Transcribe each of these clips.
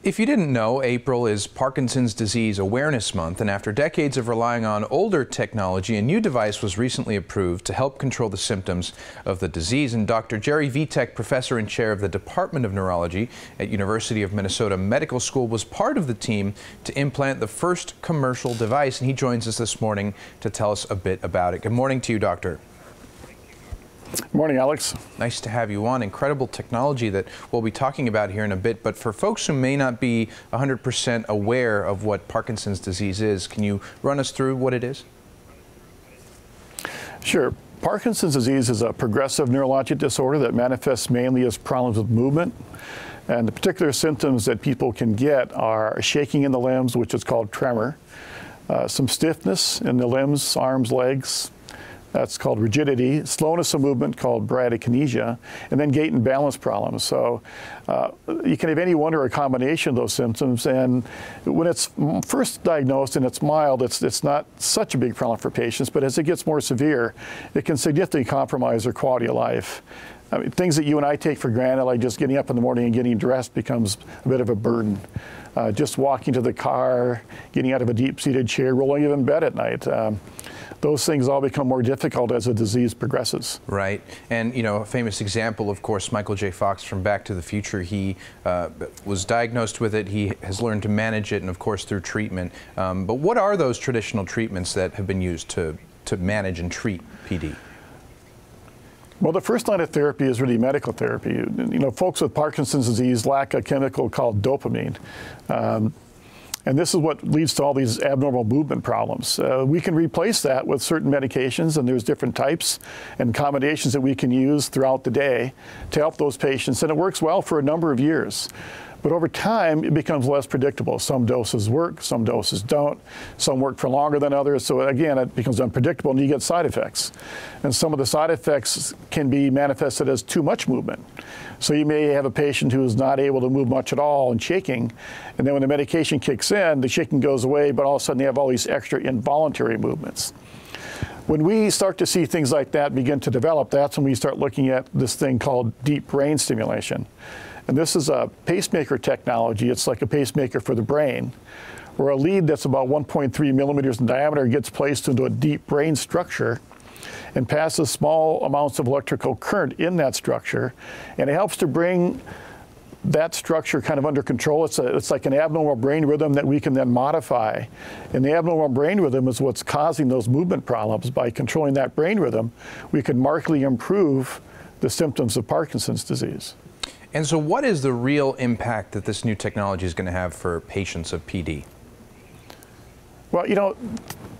If you didn't know, April is Parkinson's Disease Awareness Month, and after decades of relying on older technology, a new device was recently approved to help control the symptoms of the disease. And Dr. Jerry Vitek, professor and chair of the Department of Neurology at University of Minnesota Medical School, was part of the team to implant the first commercial device, and he joins us this morning to tell us a bit about it. Good morning to you, Doctor. Good morning, Alex. Nice to have you on. Incredible technology that we'll be talking about here in a bit. But for folks who may not be 100% aware of what Parkinson's disease is, can you run us through what it is? Sure. Parkinson's disease is a progressive neurologic disorder that manifests mainly as problems with movement. And the particular symptoms that people can get are shaking in the limbs, which is called tremor, some stiffness in the limbs, arms, legs. That's called rigidity, slowness of movement called bradykinesia, and then gait and balance problems. So you can have any one or a combination of those symptoms, and when it's first diagnosed and it's mild, it's not such a big problem for patients, but as it gets more severe, it can significantly compromise their quality of life. I mean, things that you and I take for granted, like just getting up in the morning and getting dressed, becomes a bit of a burden. Just walking to the car, getting out of a deep-seated chair, rolling in bed at night. Those things all become more difficult as the disease progresses. Right. And, you know, a famous example, of course, Michael J. Fox from Back to the Future. He was diagnosed with it. He has learned to manage it, and, of course, through treatment. But what are those traditional treatments that have been used to manage and treat PD? Well, the first line of therapy is really medical therapy. You know, folks with Parkinson's disease lack a chemical called dopamine. And this is what leads to all these abnormal movement problems. We can replace that with certain medications, and there's different types and combinations that we can use throughout the day to help those patients, and it works well for a number of years. But over time, it becomes less predictable. Some doses work, some doses don't. Some work for longer than others. So again, it becomes unpredictable, and you get side effects. And some of the side effects can be manifested as too much movement. So you may have a patient who is not able to move much at all and shaking, and then when the medication kicks in, the shaking goes away, but all of a sudden they have all these extra involuntary movements. When we start to see things like that begin to develop, that's when we start looking at this thing called deep brain stimulation. And this is a pacemaker technology. It's like a pacemaker for the brain, where a lead that's about 1.3 millimeters in diameter gets placed into a deep brain structure and passes small amounts of electrical current in that structure, and it helps to bring that structure kind of under control. It's like an abnormal brain rhythm that we can then modify. And the abnormal brain rhythm is what's causing those movement problems. By controlling that brain rhythm, we can markedly improve the symptoms of Parkinson's disease. And so what is the real impact that this new technology is going to have for patients of PD? Well, you know,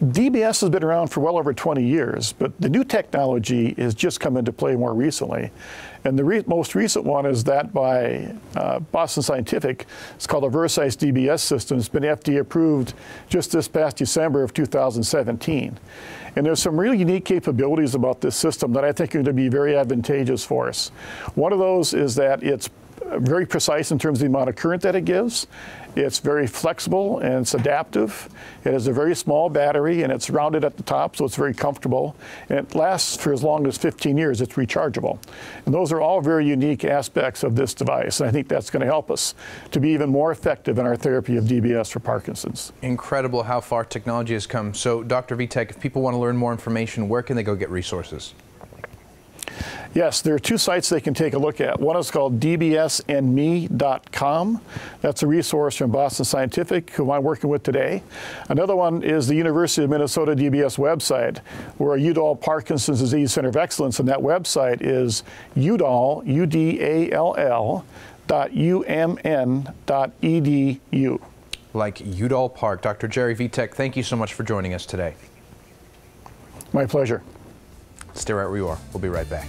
DBS has been around for well over 20 years, but the new technology has just come into play more recently. And the most recent one is that by Boston Scientific. It's called the Vercise DBS system. It's been FDA approved just this past December of 2017. And there's some really unique capabilities about this system that I think are going to be very advantageous for us. One of those is that it's very precise in terms of the amount of current that it gives. It's very flexible and it's adaptive. It has a very small battery and it's rounded at the top, so it's very comfortable. And it lasts for as long as 15 years. It's rechargeable. And those are all very unique aspects of this device. And I think that's going to help us to be even more effective in our therapy of DBS for Parkinson's. Incredible how far technology has come. So, Dr. Vitek, if people want to learn more information, where can they go get resources? Yes, there are two sites they can take a look at. One is called dbsandme.com. That's a resource from Boston Scientific, whom I'm working with today. Another one is the University of Minnesota DBS website, where Udall Parkinson's Disease Center of Excellence, and that website is udall, UDALL.umn.edu. Like Udall Park. Dr. Jerry Vitek, thank you so much for joining us today. My pleasure. Stay right where you are. We'll be right back.